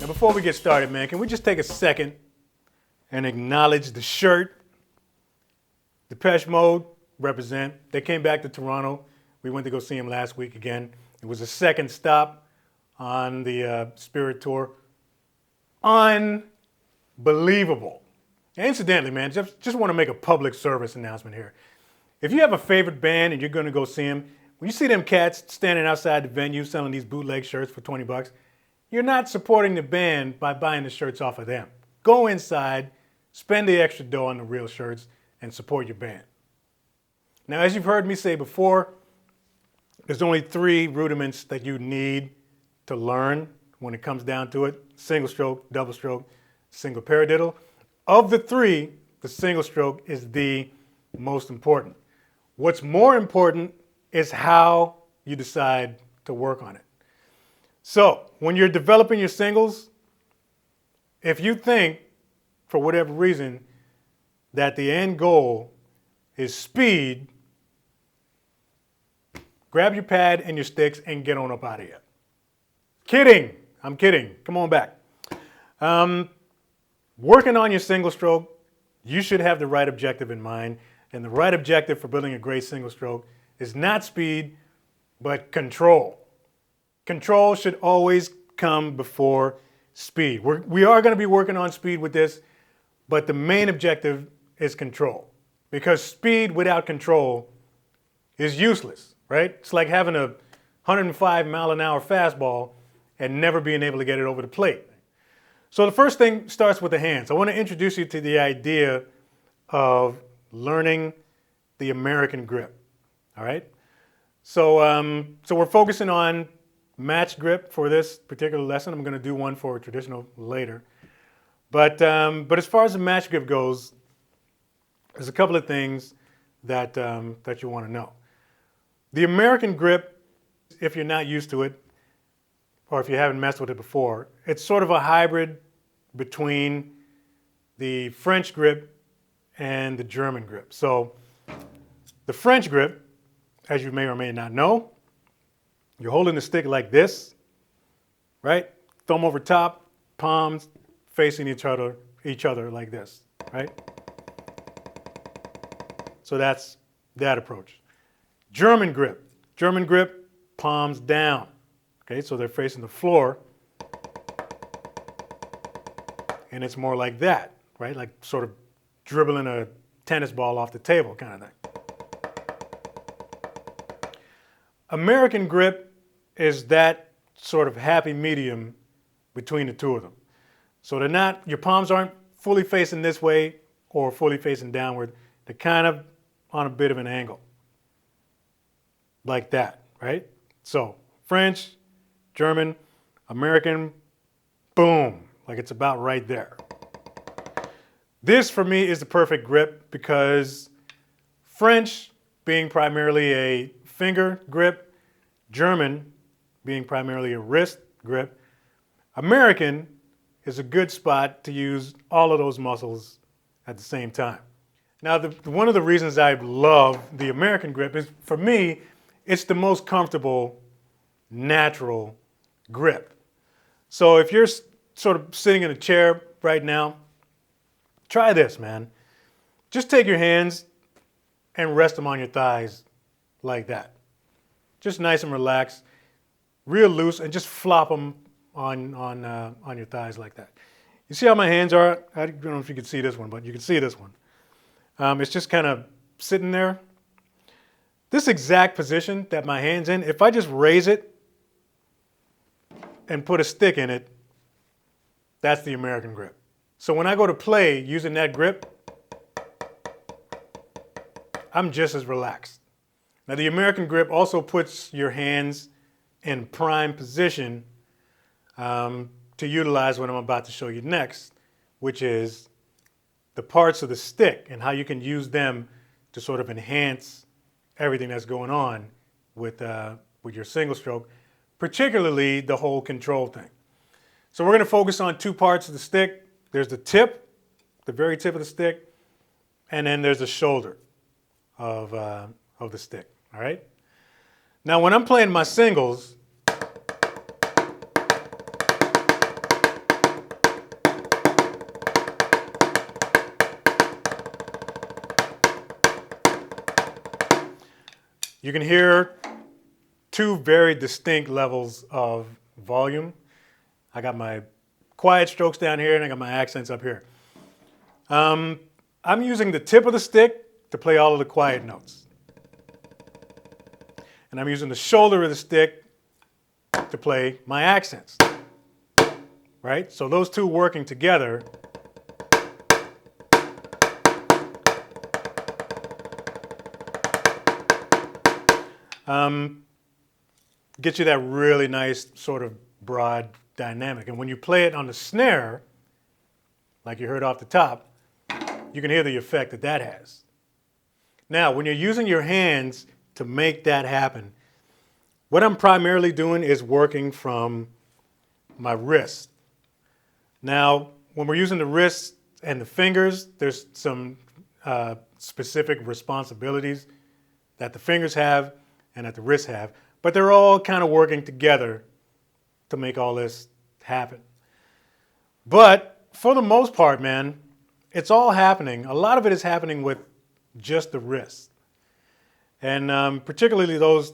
Now, before we get started, man, can we just take a second and acknowledge the shirt? Depeche Mode represent. They came back to Toronto. We went to go see them last week again. It was a second stop on the Spirit Tour. Unbelievable. And incidentally, man, just want to make a public service announcement here. If you have a favorite band and you're going to go see them, when you see them cats standing outside the venue selling these bootleg shirts for $20, you're not supporting the band by buying the shirts off of them. Go inside, spend the extra dough on the real shirts, and support your band. Now, as you've heard me say before, there's only 3 rudiments that you need to learn when it comes down to it: single stroke, double stroke, single paradiddle. Of the 3, the single stroke is the most important. What's more important is how you decide to work on it. So when you're developing your singles, if you think, for whatever reason, that the end goal is speed, grab your pad and your sticks and get on up out of here. Kidding. I'm kidding. Come on back. Working on your single stroke, you should have the right objective in mind. And the right objective for building a great single stroke is not speed, but control. Control should always come before speed. We are going to be working on speed with this, but the main objective is control. Because speed without control is useless, right? It's like having a 105-mile-an-hour fastball and never being able to get it over the plate. So the first thing starts with the hands. I want to introduce you to the idea of learning the American grip, all right? So we're focusing on match grip for this particular lesson. I'm going to do one for traditional later. But as far as the match grip goes, there's a couple of things that you want to know. The American grip, if you're not used to it, or if you haven't messed with it before, it's sort of a hybrid between the French grip and the German grip. So the French grip, as you may or may not know, you're holding the stick like this, right? Thumb over top, palms facing each other like this, right? So that's that approach. German grip, palms down, okay? So they're facing the floor, and it's more like that, right? Like sort of dribbling a tennis ball off the table kind of thing. American grip is that sort of happy medium between the two of them. So they're not, your palms aren't fully facing this way or fully facing downward. They're kind of on a bit of an angle. Like that, right? So French, German, American, boom, like it's about right there. This for me is the perfect grip because French being primarily a finger grip, German being primarily a wrist grip, American is a good spot to use all of those muscles at the same time. Now, one of the reasons I love the American grip is, for me, it's the most comfortable, natural grip. So if you're sort of sitting in a chair right now, try this, man. just take your hands and rest them on your thighs like that. Just nice and relaxed, real loose, and just flop them on your thighs like that. You see how my hands are? I don't know if you can see this one, but you can see this one. It's just kind of sitting there. This exact position that my hand's in, if I just raise it and put a stick in it, that's the American grip. So when I go to play using that grip, I'm just as relaxed. Now the American grip also puts your hands in prime position to utilize what I'm about to show you next, which is the parts of the stick and how you can use them to sort of enhance everything that's going on with your single stroke, particularly the whole control thing. So we're going to focus on two parts of the stick. There's the tip, the very tip of the stick, and then there's the shoulder of the stick, all right? Now when I'm playing my singles, you can hear two very distinct levels of volume. I got my quiet strokes down here and I got my accents up here. I'm using the tip of the stick to play all of the quiet notes. And I'm using the shoulder of the stick to play my accents. Right? So those two working together gets you that really nice sort of broad dynamic. And when you play it on the snare, like you heard off the top, you can hear the effect that that has. Now, when you're using your hands to make that happen, what I'm primarily doing is working from my wrist. Now, when we're using the wrists and the fingers, there's some specific responsibilities that the fingers have and that the wrists have, but they're all kind of working together to make all this happen. But for the most part, man, it's all happening. A lot of it is happening with just the wrist. And particularly those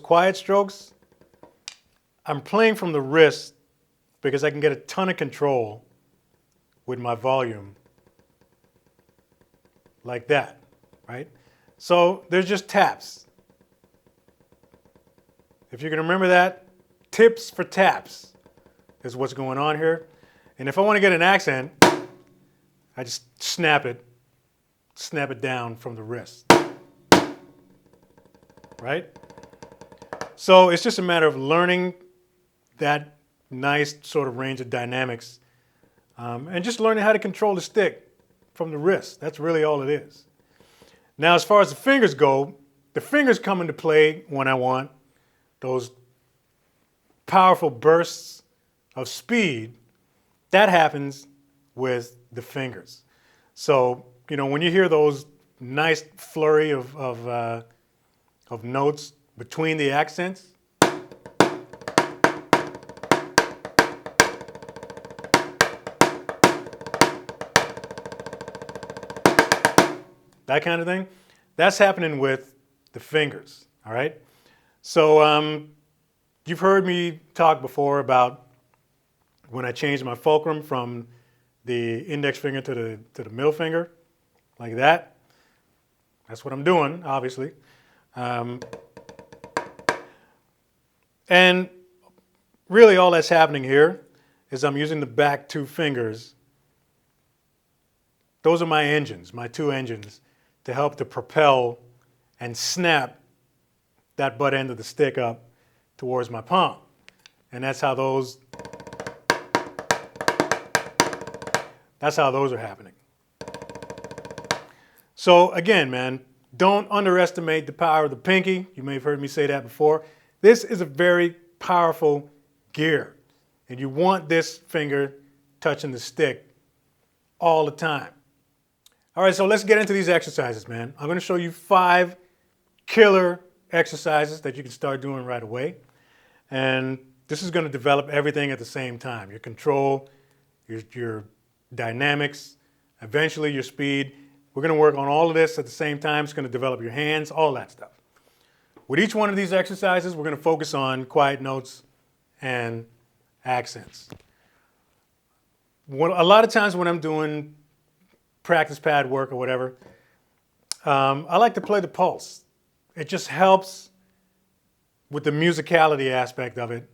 quiet strokes, I'm playing from the wrist because I can get a ton of control with my volume like that, right? So there's just taps. If you can remember that, tips for taps is what's going on here. And if I want to get an accent, I just snap it down from the wrist, right? So it's just a matter of learning that nice sort of range of dynamics and just learning how to control the stick from the wrist. That's really all it is. Now, as far as the fingers go, the fingers come into play when I want those powerful bursts of speed. That happens with the fingers. So, you know, when you hear those nice flurry of notes between the accents, that kind of thing, that's happening with the fingers, all right? So you've heard me talk before about when I changed my fulcrum from the index finger to the middle finger, like that. That's what I'm doing, obviously. And really all that's happening here is I'm using the back two fingers. Those are my engines, my two engines, to help to propel and snap that butt end of the stick up towards my palm. And that's how those are happening. So again, man, don't underestimate the power of the pinky. You may have heard me say that before. This is a very powerful gear, and you want this finger touching the stick all the time. All right, so let's get into these exercises, man. I'm going to show you 5 killer exercises that you can start doing right away. And this is going to develop everything at the same time. Your control, your dynamics, eventually your speed, We're going to work on all of this at the same time. It's going to develop your hands, all that stuff. With each one of these exercises, we're going to focus on quiet notes and accents. A lot of times when I'm doing practice pad work or whatever, I like to play the pulse. It just helps with the musicality aspect of it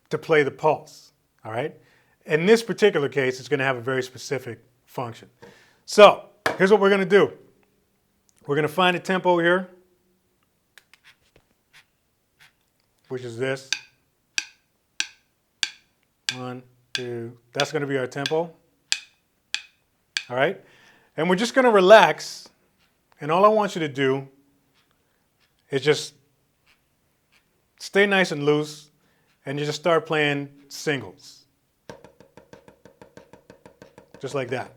to play the pulse, all right? In this particular case, it's going to have a very specific function. So here's what we're going to do. We're going to find a tempo here, which is this. 1, 2. That's going to be our tempo. All right? And we're just going to relax. And all I want you to do is just stay nice and loose, and you just start playing singles. Just like that.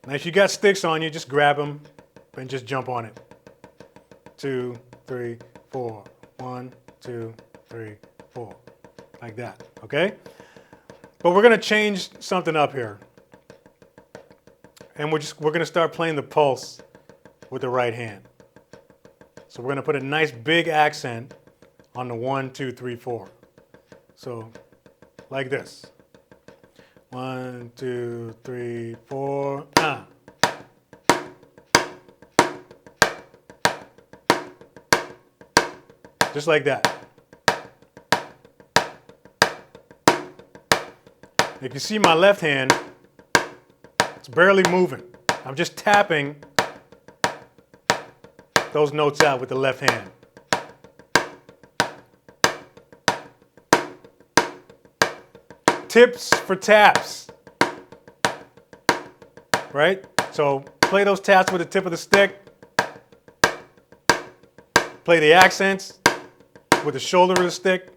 Now, if you got sticks on you, just grab them and just jump on it. 2, 3, 4. 1, 2, 3, 4. Like that, okay? But we're going to change something up here. And we're going to start playing the pulse with the right hand. So we're going to put a nice big accent on the 1, 2, 3, 4. So like this. 1, 2, 3, 4. Just like that. If you see my left hand, it's barely moving. I'm just tapping those notes out with the left hand. Tips for taps, right? So play those taps with the tip of the stick. Play the accents with the shoulder of the stick.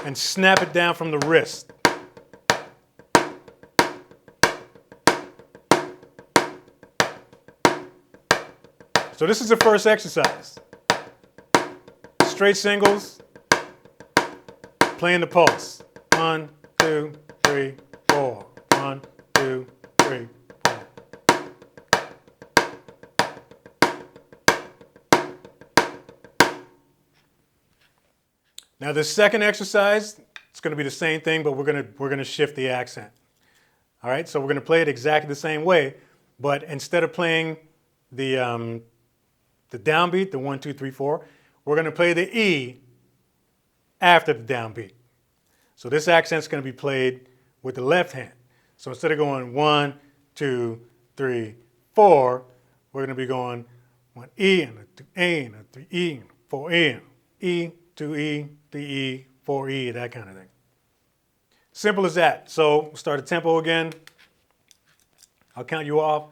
And snap it down from the wrist. So this is the first exercise. Straight singles, playing the pulse. 1, 2, 3, 4. 1, 2, 3, 4. Now this second exercise, it's going to be the same thing, but we're going to shift the accent. All right, so we're going to play it exactly the same way, but instead of playing the downbeat, the 1, 2, 3, 4, we're going to play the E after the downbeat. So this accent's going to be played with the left hand. So instead of going 1, 2, 3, 4, we're going to be going 1 E and a 2 A and a 3 E and a 4 E and E, 2 E, 3 E, 4 E, that kind of thing. Simple as that. So we'll start a tempo again. I'll count you off.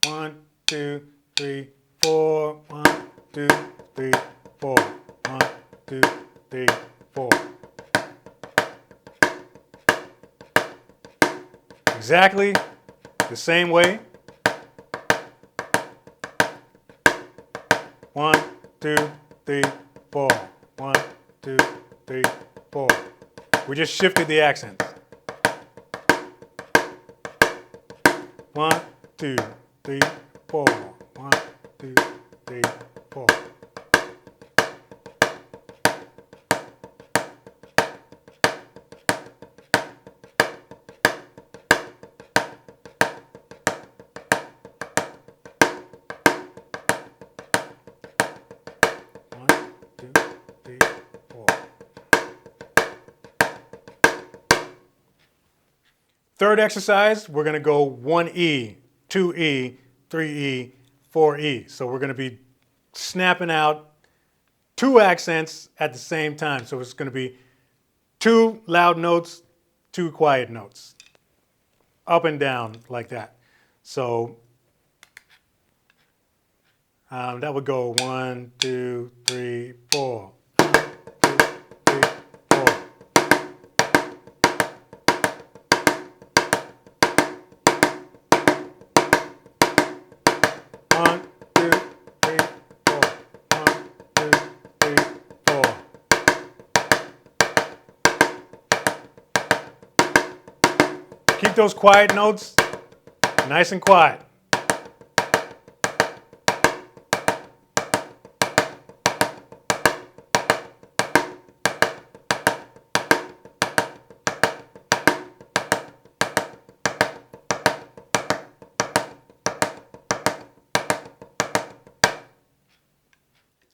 1, 2, 3, 4. 1, 2, 3, 4. 1, 2, 3, 4. Exactly the same way. 1, 2, 3, 4. 1, 2, 3, 4. We just shifted the accents. 1, 2, 3, 4. 1, 2, 3, 4. Third exercise, we're going to go 1 E, 2 E, 3 E, 4 E. So we're going to be snapping out 2 accents at the same time. So it's going to be 2 loud notes, 2 quiet notes, up and down like that. So that would go 1, 2, 3, 4. 1, 2, 3, 4. 1, 2, 3, 4. 1, 2, 3, 4. Keep those quiet notes nice and quiet.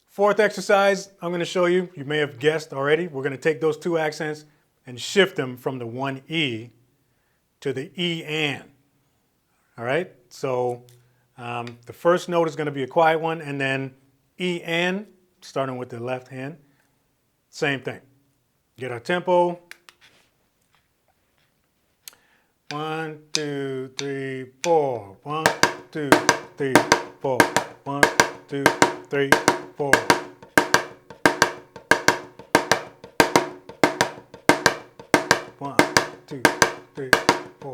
Fourth exercise I'm going to show you, you may have guessed already, we're going to take those two accents and shift them from the one E to the E and. All right, so the first note is going to be a quiet one, and then E and, starting with the left hand, same thing. Get our tempo. 1, 2, 3, 4. 1, 2, 3, 4. 1, 2, 3, 4. One, two, three, four.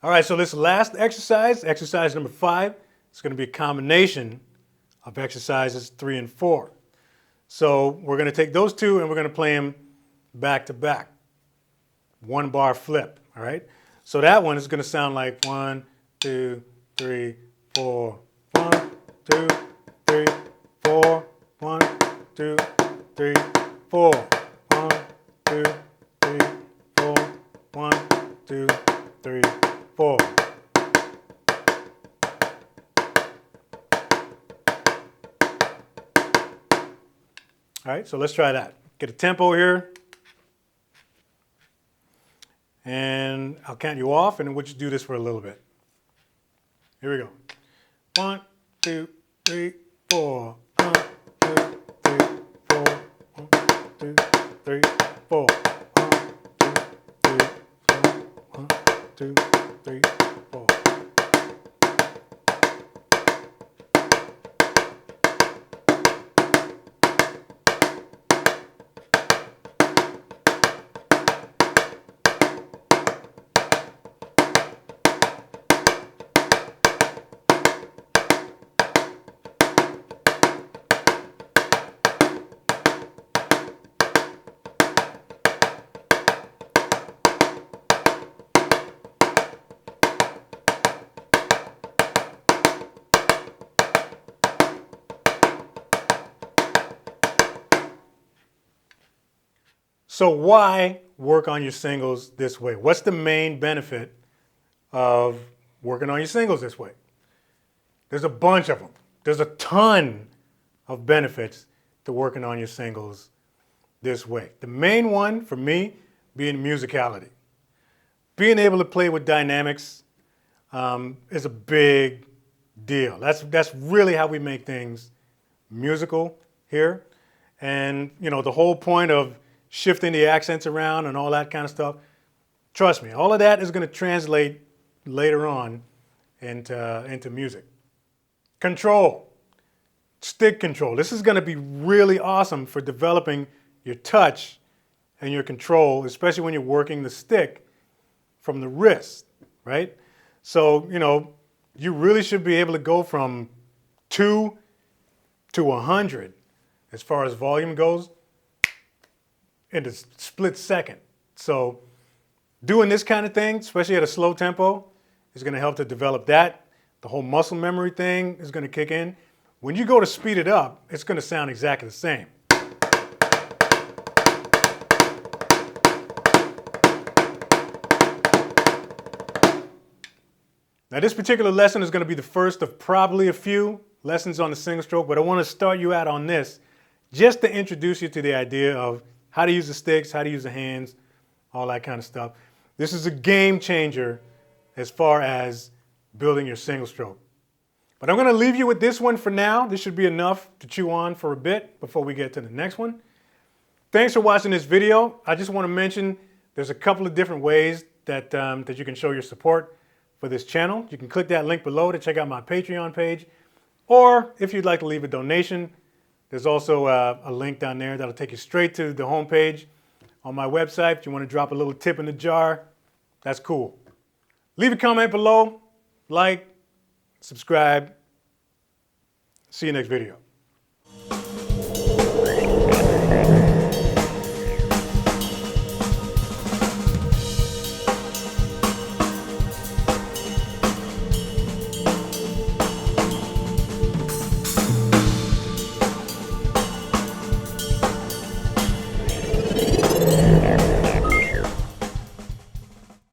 All right, so this last exercise, exercise number 5, is going to be a combination of exercises 3 and 4. So we're going to take those two and we're going to play them back to back. 1 bar flip, all right? So that one is going to sound like 1, 2, 3, 4. 1, 2, 3, 4. 1, 2, 3, 4. 1, 2, 3, 4. 1, 2, 3, 4. All right, so let's try that. Get a tempo here. And I'll count you off, and then we'll just do this for a little bit. Here we go. 1, 2, 3, 4. 1, 2, 3, 4. 1, 2, 3, 4. 1, 2, 3, 4. 1, 2, 3, 4. So why work on your singles this way? What's the main benefit of working on your singles this way? There's a bunch of them. There's a ton of benefits to working on your singles this way. The main one for me being musicality. Being able to play with dynamics is a big deal. That's really how we make things musical here. And you know, the whole point of shifting the accents around and all that kind of stuff, trust me, all of that is going to translate later on into music. Control, stick control. This is going to be really awesome for developing your touch and your control, especially when you're working the stick from the wrist, right? So, you know, you really should be able to go from 2 to 100 as far as volume goes in a split second. So doing this kind of thing, especially at a slow tempo, is going to help to develop that. The whole muscle memory thing is going to kick in. When you go to speed it up, it's going to sound exactly the same. Now this particular lesson is going to be the first of probably a few lessons on the single stroke, but I want to start you out on this just to introduce you to the idea of how to use the sticks, how to use the hands, all that kind of stuff. This is a game changer as far as building your single stroke. But I'm going to leave you with this one for now. This should be enough to chew on for a bit before we get to the next one. Thanks for watching this video. I just want to mention there's a couple of different ways that you can show your support for this channel. You can click that link below to check out my Patreon page. Or if you'd like to leave a donation, there's also a link down there that'll take you straight to the homepage on my website. If you want to drop a little tip in the jar, that's cool. Leave a comment below, like, subscribe. See you next video.